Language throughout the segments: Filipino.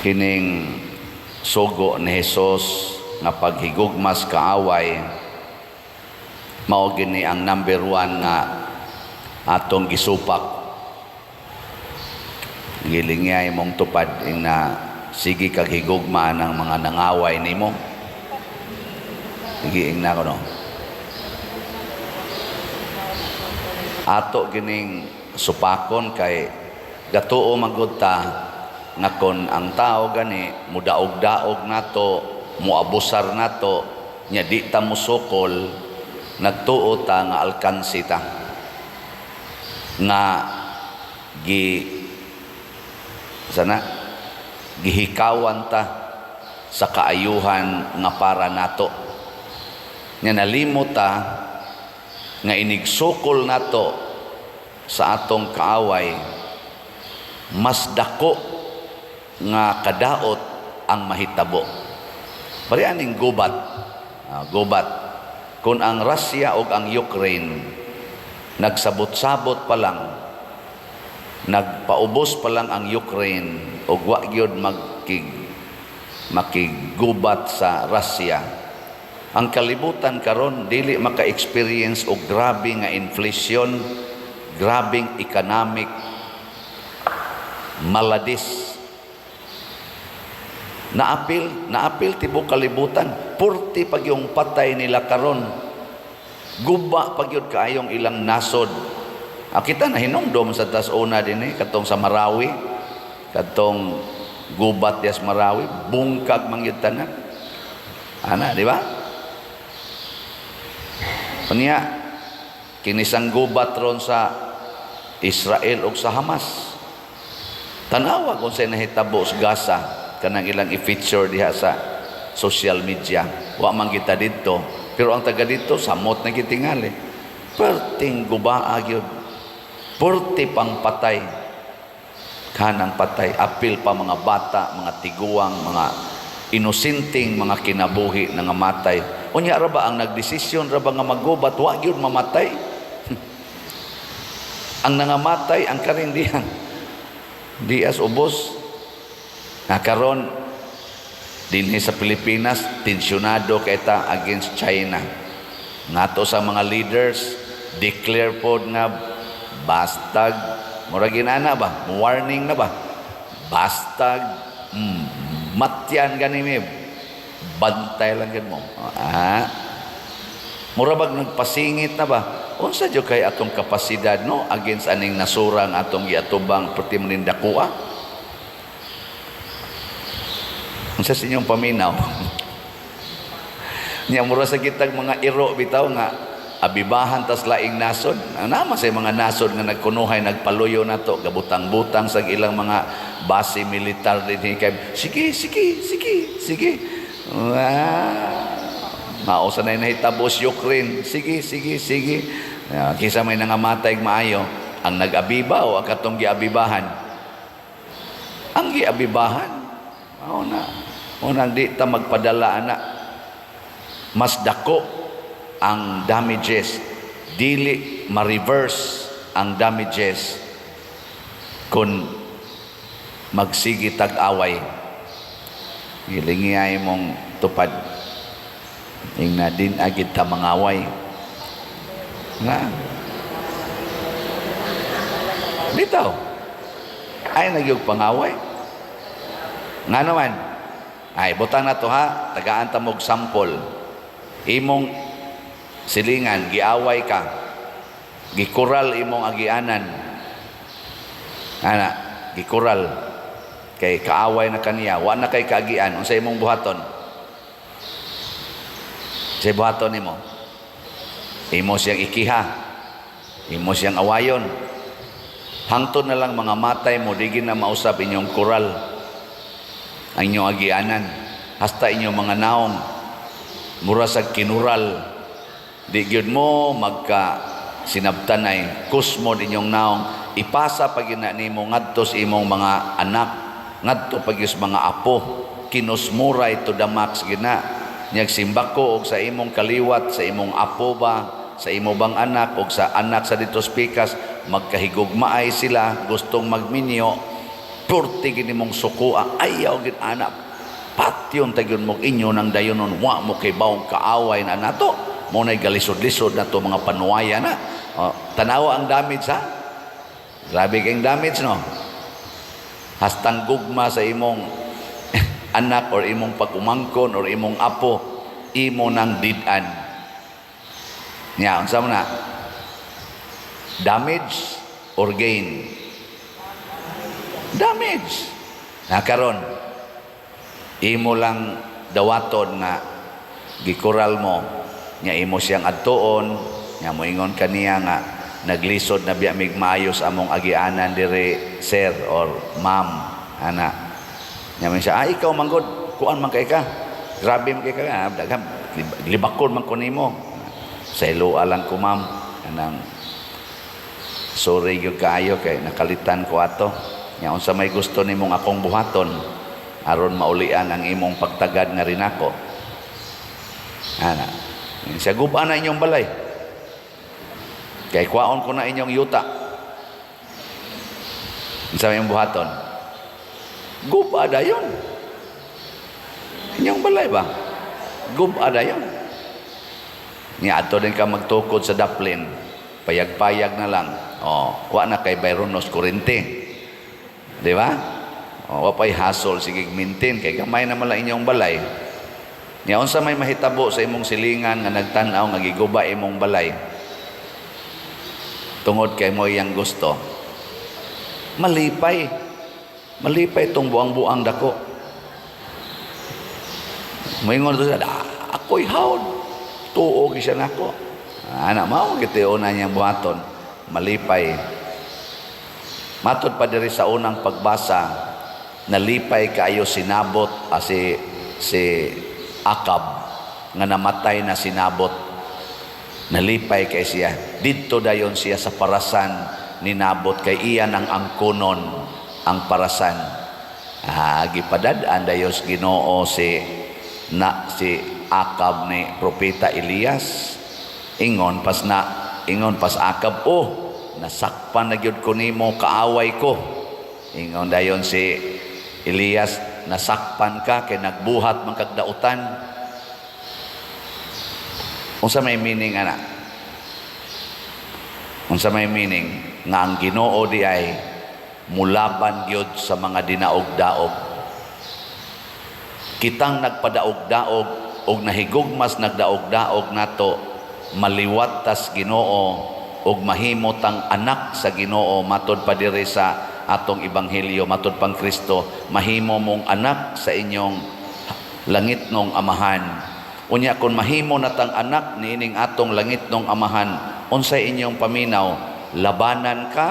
kining sugo ni Hesus nga paghigugmas kaaway mao gini ang number 1 nga atong gisupak. Gilingay mong tupad na sige kag higugma ng mga nangaway nimo. Giing na ko no. Ato gining supakon kay gatuo magud ta nga kon ang tao gani mudaog-daog nato, muabusar nato, nya di ta musukol, nagtuo ta nga alkansi ta. Nga gihikawan ta sa kaayuhan nga para nato. Nya nalimot ta nga inigsukol nato sa atong kaaway, mas dako nga kadaot ang mahitabo. Bari aning gubat. Gubat. Kung ang Russia o ang Ukraine nagsabot-sabot pa lang, nagpaubos pa lang ang Ukraine o wa gyud makigubat sa Russia, ang kalibutan karon dili maka-experience og grabe nga inflation, grabing economic maladis. Naapil tibok kalibutan. 40 pag yung patay nila karon. Guba pag yun kaayong ilang nasod. Kita na hinumdom sa tasuna din katong sa Marawi, katong gubat yas Marawi, bungkag mangyud tanan. Ana, di ba? Kanya kinisang gubat ron sa Israel ug sa Hamas. Tanawa kung sa nahitabo sa Gaza, kanang ilang i-feature diha sa social media. Wa man kita dito, pero ang taga dito samot na kitingali. Perting gubaa gyud. Porte pang patay. Kanang patay, apil pa mga bata, mga tiguang, mga inosenteng mga kinabuhi na nga matay. Unya ra ba ang nagdesisyon ra ba nga maggubat, wa gyud mamatay? Ang nangamatay ang karindihan. Dias ubos. Karon dinhi sa Pilipinas tensyonado kita against China. Nato sa mga leaders declare pod nga bastag, murag ginana ba, warning na ba, bastag, matyan ganimi, bantay lang gid mo. Murabag nagpasingit na ba, unsa jud kay atong kapasidad no against aning nasurang atong giatubang perti manindakua. Unsa sa inyong paminaw? Nya mura sa kitag mga iro bitaw nga abibahan tas laing nasod. Nama sa mga nasod nga nagkunuhay nagpaluyo nato, gabutang-butang sa ilang mga base militar dinhi kay sige. Mausa na nahitabo sa Ukraine. Sige. Kisa may nangamatay maayo, ang nag-abiba o ang katong giabibahan. Ang giabibahan Unang di ta magpadala ana, mas dako ang damages, dili ma-reverse ang damages kung magsigi tag-away. Gilingi mong tupad ing na din agid ta mangaway nga bitaw ay nagyog pangaway nga naman. Ay, butang na to ha, tagaan ta mog sample. Imong silingan, giaway ka, gikural imong agianan. Ana, gikural. Kay kaaway na kaniya, wa na kay kaagian, unsa imong buhaton? Sa buhaton nimo. Imo siyang ikiha, imo siyang awayon. Hangtod na lang mga matay mo, digin na mausap inyong kural. Ang inyong agianan, hasta inyong mga naong mura sa kinural, di gyud mo magka sinabtanay kusmo inyong naong ipasa pag nimo ngadto sa imong mga anak, ngadto pag mga apo, kinusmuray to the max gina. Nyag simbako og sa imong kaliwat, sa imong apo ba, sa imo bang anak og sa anak sa dito pikas, magkahigugmaay sila, gustong magminyo, purti gini mong sukua, ayaw gid anak. Patyon tagyon mo inyo ng dayonon, wa mo kay bawang kaaway na nato. Mo nay galisod-lisod na to mga panuwaya na. Tanawa ang damage ha. Grabe kayong damage no. Hastang gugma sa imong anak or imong pagumangkon or imong apo, imo nang didan. Nya, unsa man na? Damage or gain? Damage. Karon imo lang dawaton nga gikural mo nya imo siyang adtuon nya moingon kaniya nga naglisod na biya mig maayos among agianan dire sir or ma'am ana nya man siya ikaw manggod kuan man kay ka grabe man kay ka daghang libakon man ko nimo sa ilua lang ko ma'am anang sorry gyud kaayo kay nakalitan ko ato nya unsa may gusto nimong akong buhaton aron maulian ang imong pagtagad nga rin ako ana siya guba na inyong balay kay kwaon ko na inyong yuta unsa may buhaton guba dayon inyong balay ba guba dayon niya ato din ka magtukod sa daplin payag-payag na lang wa na kay bayronos kurente di ba wapay hasol sige maintain kay gamay naman lang inyong balay nya unsa may mahitabo sa imong silingan nga nagtan-aw nga giguba imong balay tungod kay mo iyang gusto malipay tong buang-buang dako moingon to sa ako'y hawd tuo siya nako ana mao gitiyo na niyang buhaton malipay matud pa diri sa unang pagbasa nalipay kayo sinabot si Akab nga namatay na sinabot nalipay kay siya didto dayon siya sa parasan ni Nabot kay iyan ang angkunon ang parasan gipadad-an dayon Ginoo si Akab ni propeta Elias ingon pas Akab nasakpan na gyud ko nimo kaaway ko ingon dayon si Elias nasakpan ka kay nagbuhat man kag dautan unsa may meaning ana unsa may meaning nga ang Ginoo di ay mulaban gyud sa mga dinaog-daog kitang nagpadaog-daog og nahigugmas nagdaog-daog nato maliwat tas Ginoo og mahimo tang anak sa Ginoo matud pa diri sa atong ebanghelyo matud pang Kristo mahimo mong anak sa inyong langitnong amahan unya kun mahimo natang anak niining atong langitnong amahan unsay inyong paminaw labanan ka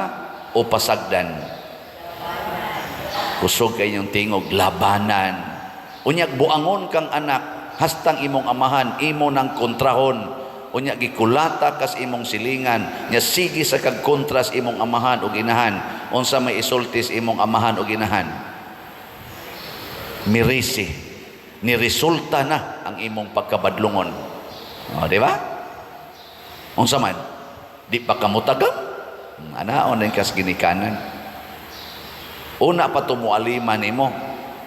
o pasagdan kusog kay inyong tingog labanan unya buangon kang anak hastang imong amahan imo nang kontrahon unya gikulata kas imong silingan nya sige sa kag kontras imong amahan ug inahan unsa may isultis imong amahan ug inahan mirisi ni resulta na ang imong pagkabadlungon di ba unsa man di pa kamutagam anaon ning kas ginikanan una pa tumualiman nimo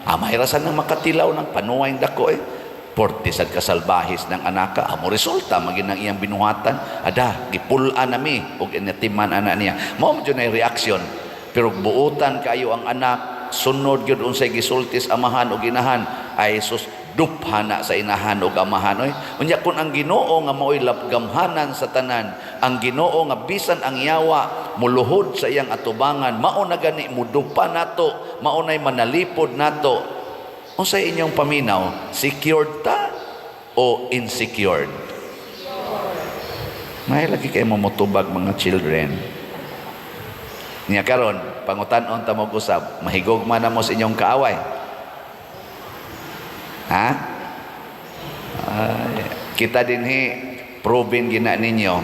mahirasan nang makatilaw ng panuway dako portisad kasalbahis ng anaka amo resulta magin ang iyang binuhatan gipulan nami og inatiman ana niya mao jud na reaksyon pero buutan kayo ang anak sunod gyud unsay gisultis amahan og inahan ay sus duphana sa inahan ug amahan unya kun ang Ginoo nga maoy gamhanan sa tanan ang Ginoo nga bisan ang yawa muluhod sa iyang atubangan mao na gani mudupa nato mao nay manalipod nato unsay inyong paminaw secured ta o insecure may lagi kay mamutubag mga children niya karon pangutan-on ta mo usab mahigugma na mo sa inyong kaaway kita dinhi proven gina ninyo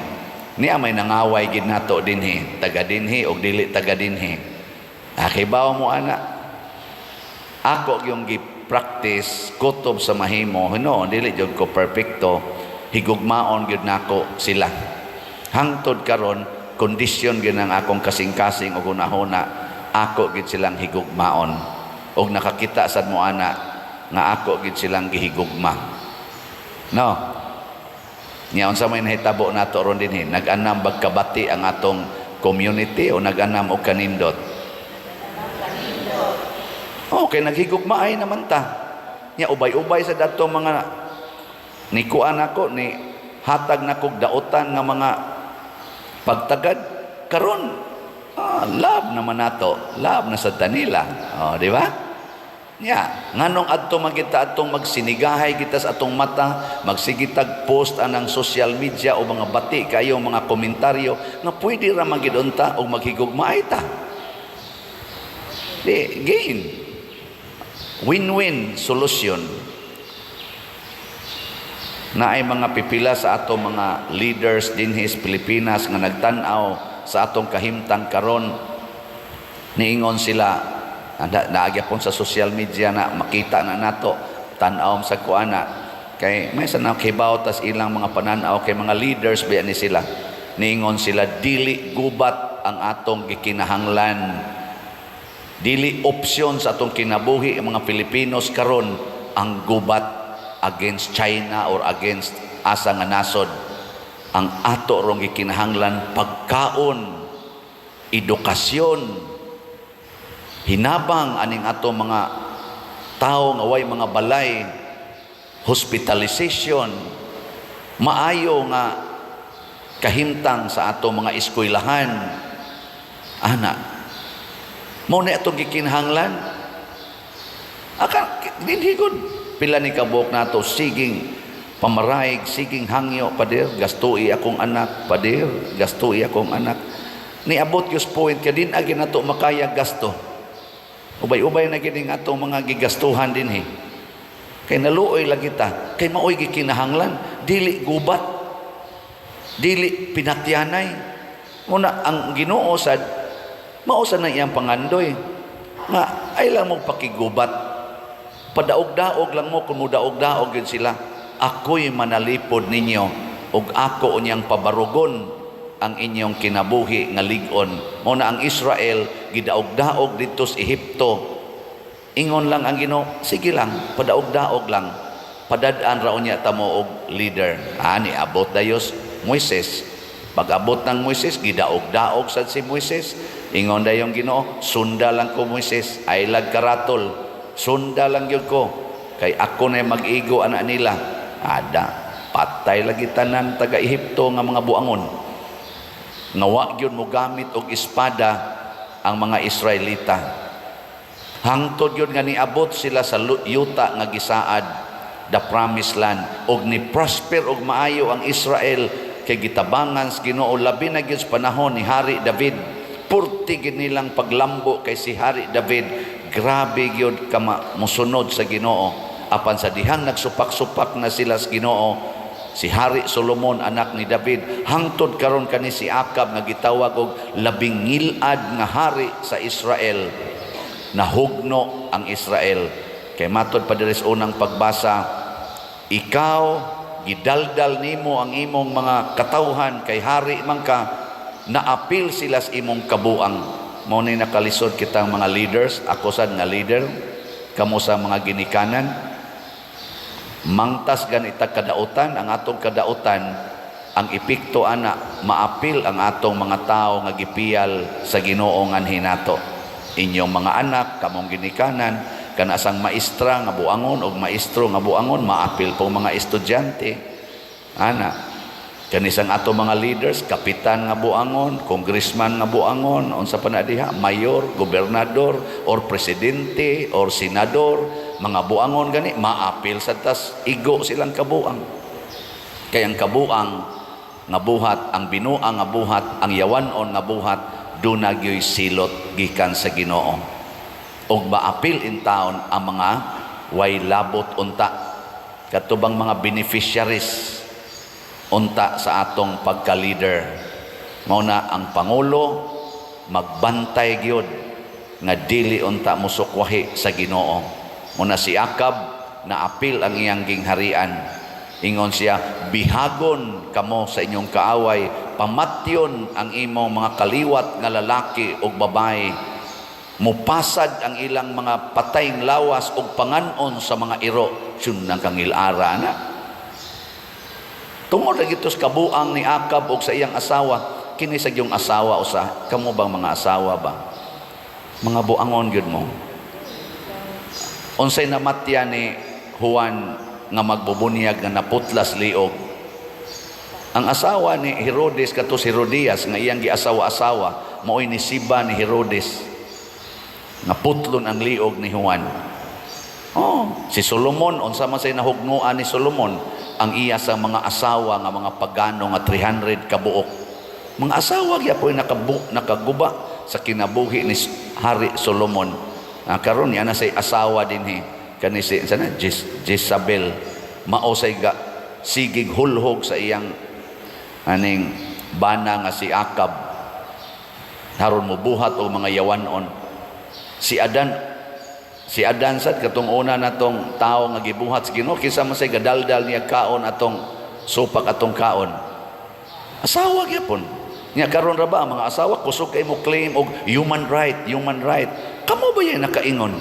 niya may nangaway gid nato dinhi taga dinhi og dili taga dinhi akibaw mo ana ako yung practice kutob sa mahimo dili jud ko perfecto higugmaon gyud nako sila hangtod karon kondisyon gyud ang akong kasing-kasing og hunahuna ako gid silang higugmaon og nakakita sad mo ana nga ako gid silang gihigugma. No. Nya unsa may nahitabo nato ron dinhi? Nag-anam bag kabati ang atong community o nag-anam og kanindot? Okay, naghigugmaay naman ta. Nya ubay-ubay sa datong mga ni kuan ako ni hatag na kog dautan nga mga pagtagad karon love naman nato, love na sa tanila, di ba? Nganong adto magita atong magsinigahay kita sa atong mata, magsigitag post anang social media o mga bati kayo mga komentaryo nga pwede ra magidunta o maghigugmaay ta. Di gain, win-win solution. Na ay mga pipila sa atong mga leaders dinhi sa Pilipinas nga nagtan-aw sa atong kahimtang karon, niingon sila naagya sa social media na makita na nato tan-aw sa kuana kay may sana kibaw tas ilang mga pananaw kay mga leaders ba ni sila, niingon sila dili gubat ang atong gikinahanglan, dili opsyon sa atong kinabuhi ang mga Pilipinos karon ang gubat against China or against asa nga nasod. Ang ato rong gikinahanglan pagkaon, edukasyon, hinabang aning ato mga tao nga way mga balay, hospitalization, maayo nga kahimtang sa ato mga eskwelahan. Ana, mao na atong gikinahanglan. Dinhi gud pila ni kabuok nato siging pamaraig, siging hangyo, pader gastui akong anak, pader gastui akong anak. Niabot yung point ka din agi nato makaya gasto. Ubay-ubay na gini nga itong mga gigastuhan din kay naluoy lagi ta, kay maoy gikinahanglan, dili gubat, dili pinatyanay. Muna ang Ginoo sad mausa na iyang pangandoy nga ay lang mo pakigubat, padaog-daog lang mo kung mudaog-daog yun sila. Ako'y manalipod ninyo ug ako unyang pabarugon ang inyong kinabuhi nga ligon. Muna ang Israel gidaog-daog dito sa Ehipto, ingon lang ang Ginoo, sige lang, padaog-daog lang, padadaan raon niya tamo og leader. Ani abot dayos Moises. Pag abot ng Moises, gidaog-daog sad si Moises, ingon dayong Ginoo, sunda lang ko Moises, ay lagkaratol, sunda lang yun ko, kay ako na mag-igo anak nila. Ada, patay lagi tanan taga Ehipto nga mga buangon. Nawa yun mo gamit og espada ang mga Israelita. Hangtod yun nga niabot sila sa yuta nga gisaad, the promised land, og ni prosper og maayo ang Israel kay gitabangan sa Ginoo labi na gyud sa panahon ni Hari David. Purti gid nilang paglambo kay si Hari David, grabe gyud ka musunod sa Ginoo. Apan sa dihang nagsupak-supak na sila sa Ginoo, si Hari Solomon anak ni David, hangtod karon kani si Akab nga gitawag og labing ngilad nga hari sa Israel, nahugno ang Israel. Kay matod pa diri sa unang pagbasa, ikaw gidaldal nimo ang imong mga katawhan kay hari man ka, naapil sila sa imong kabuang. Mao ni nakalisod kitang mga leaders, ako sad nga leader, kamo sa mga ginikanan. Mangtas ganita kadautan, ang atong kadautan, ang epekto ana maapil ang atong mga tao nga gipiyal sa Ginoo nganhi nato. Inyong mga anak kamong ginikanan, kana sang maestra nga buangon og maestro nga buangon, maapil pong mga estudyante. Ana, kanisang ato mga leaders, kapitan nga buangon, congressman nga buangon, unsa pa na diha, mayor, gobernador, or presidente, or senador, mga buangon gani, maapil sa tas igo silang kabuang. Kaya ang kabuang nga buhat, ang binuang nga buhat, ang yawanon nga buhat, dunagyoy silot gikan sa Ginoo. Og maapil in town ang mga way labot unta, katubang mga beneficiaries unta sa atong pagka-leader. Mao na ang Pangulo magbantay gyud nga dili unta musukwahi sa Ginoo. Muna si Akab na apil ang iyang gingharian, ingon siya, bihagon kamo sa inyong kaaway, pamatyon ang imong mga kaliwat nga lalaki o babae, mupasad ang ilang mga patayng lawas o panganon sa mga iro. Yun nang kangilara na. Tungod lagi ito sa kabuang ni Akab o sa iyang asawa, kinisag yung asawa o sa, kamo bang mga asawa ba? Mga buangon yun mo. Unsay namatya ni Juan nga magbubunyag nga naputlas liog. Ang asawa ni Herodes kato si Herodias nga iyang giasawa-asawa mao'y ni Siba ni Herodes nga putlon ang liog ni Juan. Si Solomon unsa man say nahugnoan ni Solomon ang iya sa mga asawa nga mga pagano nga 300 kabuok. Mga asawa gyapon nakaguba sa kinabuhi ni Hari Solomon. Karon niya na say asawa dinhi kani si sana Jezabel mao say sigig hulhog sa iyang aning bana nga si Akab. Haron mo buhat og mga yawanon. Si Adan sad katong una natong tao nga gibuhat sa Ginoo kinsa man say gadaldal niya kaon atong supak atong kaon. Asawa gyapon. Nya karon ra ba ang mga asawa kusog kay mo claim og human right. Kamo ba yan nakaingon?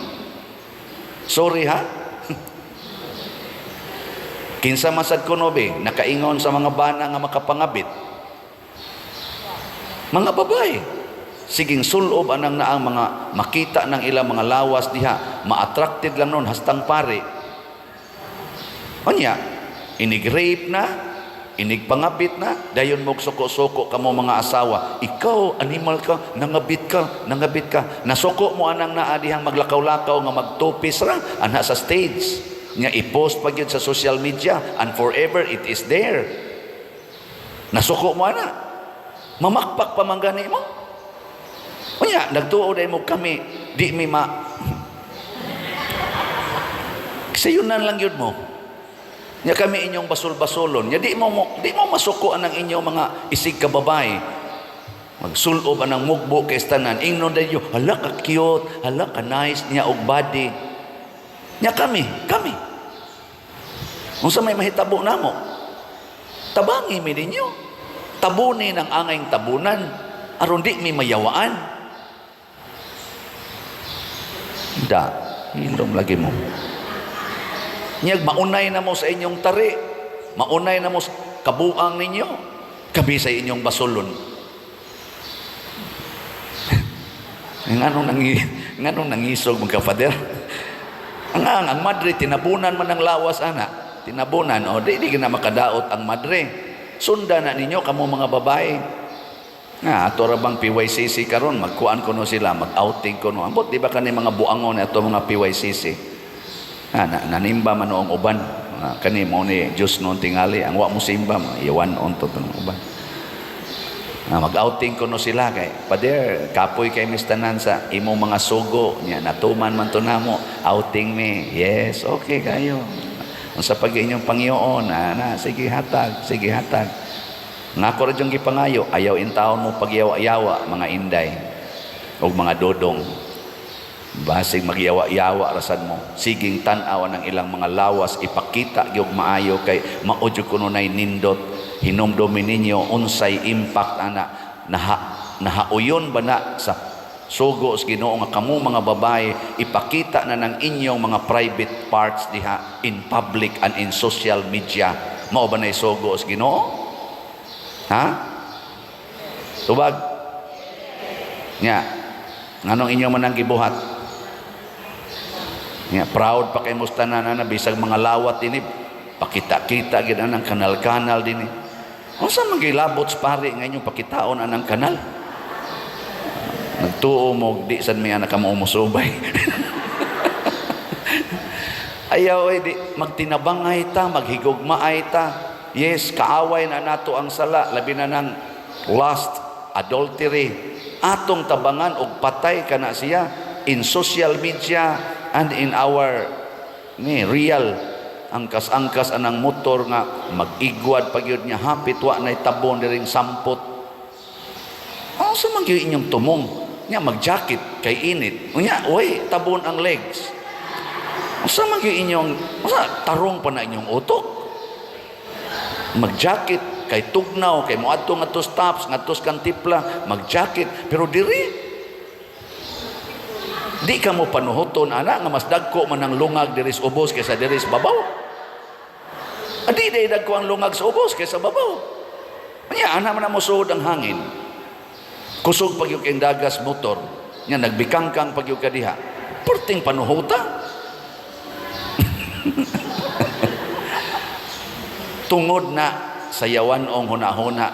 Sorry ha? Kinsa man sad kuno be nakaingon sa mga bana nga makapangabit. Mga babae siging sulob anang naang mga makita ng ilang mga lawas diha, ma-attracted lang nun hastang pare. Anya, inig-rape na, inig-pangabit na, dayon mo suko-suko kamo mga asawa. Ikaw, animal ka, nangabit ka. Nasuko mo anang naa dihang maglakaw-lakaw nga magtupis ra, ana sa stage. Nga i-post pag yun sa social media, and forever it is there. Nasuko mo ana. Mamakpak pamanggani mo. Unya, nagtuo dahil mo kami, di mi kasayunan lang yun mo. Nya kami inyong basol-basolon. Nya di mo masukuan ang inyong mga isig kababay. Magsulob anang mugbo kay tanan. Ingnon dayo, hala ka cute, hala ka nice niya og body. Nya kami. Unsa may mahitabo namo? Tabangi mi ninyo. Tabunin ang angayng tabunan aron di mi mayawaan. Hilom lagi mo. Nyag maunay na mo sa inyong tari. Maunay na mo sa kabuang ninyo. Kabi sa inyong basolon. Nganong nangisog mga kapader? Ang madre, tinabunan man ang lawas, ana. Tinabunan, di na makadaot ang madre. Sunda na ninyo, kamo mga babae. Ato ra bang PYCC karon magkuan kuno sila, mag-outing kuno. Ambot di ba kani mga buangon ato mga PYCC? Nanimba man noong uban. Kani mo ni Diyos noon tingali, ang wa mo simba, iwan on to uban. Mag-outing kuno sila kay pader kapoy kay mistanan sa imo mga sugo nya natuman man to namo outing me. Yes, okay kayo. Unsa pag inyong Panginoon, sige hatag. Nga ko rin yung gipangayo, ayaw in taon mo pagyawa-yawa, mga inday o mga dodong. Basig magyawa-yawa rasan mo. Siging tanawa ng ilang mga lawas, ipakita yung maayo kay maudyo kuno nay nindot. Hinumdomin ninyo, unsay impact nahauyon ba na sa sugo sa Ginoo nga kamo mga babae, ipakita na ng inyong mga private parts diha in public and in social media. Mao ba na sugo sa Ginoo? Ha? Tubag? Nya. Nganong inyo man ang gibuhat? Nya, proud pa kay mustanan na bisag mga lawat dinhi. Pakita-kita gid anang kanal-kanal dinhi. Unsa man gilabot sa pare nga inyong pakitaon anang kanal? Nagtuo mo di sad may anak mo musubay. Ayaw di magtinabangay ta, maghigugmaay ta. Yes, kaaway na nato ang sala, labi na ng lust, adultery. Atong tabangan og patay kana siya in social media and in our real angkas-angkas anang motor nga mag-igwad pagyud niya hapit wa nay tabon diring sampot. Sa man gyud inyong tumong nya mag-jacket kay init. Unya, oy, tabon ang legs. Sa man gyud inyong tarong pa na inyong utok. Mag-jacket kay tugnaw kay moadto ngadto stops ngadto kan tipla mag-jacket pero diri Di ka mo panuhoton, ana, nga mas dagko man ang lungag diri sa ubos kaysa diri sa babaw. Adi day dagko ang lungag sa ubos kaysa babaw. Anya, ana man na mo suod ang hangin. Kusog pag yung dagas motor, nga nagbikangkang pag yung kadiha. Perting panuhota. Tungod na sayawan ong hunahuna,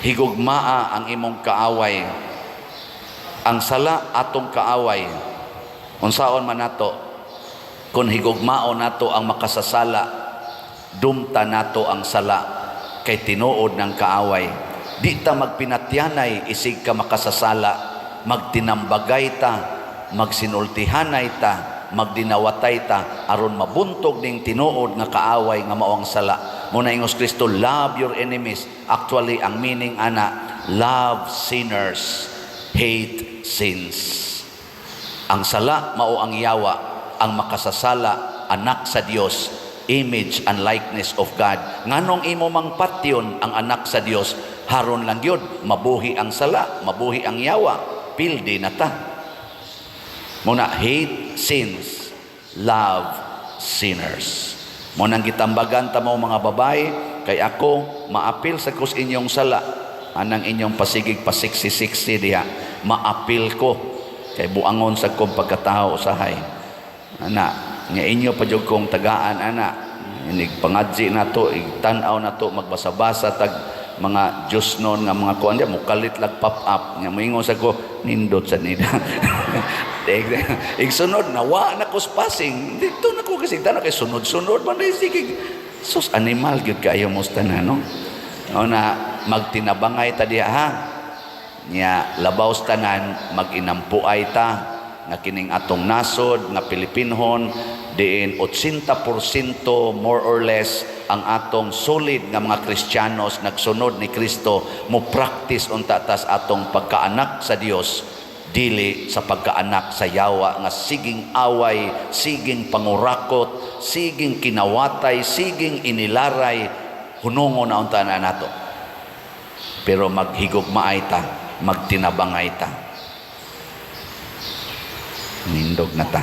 higugmaa ang imong kaaway. Ang sala atong kaaway, unsaon man nato, kung higugmao nato ang makasasala, dumta nato ang sala, kay tinuod ng kaaway. Di ta magpinatyanay isig ka makasasala, magtinambagay ta, magsinultihanay ta, magdinawatay ta, aron mabuntog ning tinuod nga kaaway nga maong sala. Muna ingos Kristo, love your enemies. Actually, ang meaning ana, love sinners, hate sins. Ang sala mao ang yawa, ang makasasala anak sa Dios, image and likeness of God. Nganong imo mang patyon ang anak sa Dios, haron lang yun, mabuhi ang sala, mabuhi ang yawa, pildi na ta. Muna, hate sins, love sinners. Munang gitambagan ta mo mga babae, kay ako maapil sa kus inyong sala, anang inyong pasigig pasiksi-siksi diha, maapil ko kay buangon sa kong pagkatao usahay. Ana, nga inyo pa jud kong tagaan, ana, inig pangadji na to, igtanaw na to, magbasa-basa tag mga Diyos noon nga mga kuan diya, mukalit lag pop-up nga moingon sa ko, nindot sa nida. Igsunod na wa na ko spasing dito na ko kasi tanong kay sunod-sunod man dai sige sus animal gyud kayo musta na no na magtinabangay ta diha ha nya labaw tanan maginampuay ta nga kining atong nasod nga Pilipinhon diin 80% more or less ang atong solid nga mga Kristiyanos nagsunod ni Kristo mo practice unta tas atong pagkaanak sa Dios dili sa pagkaanak sa yawa nga siging away, siging pangurakot, siging kinawatay, siging inilaray, hunungo na unta na nato. Pero maghigugmaay ta, magtinabangay ta. Nindog na ta.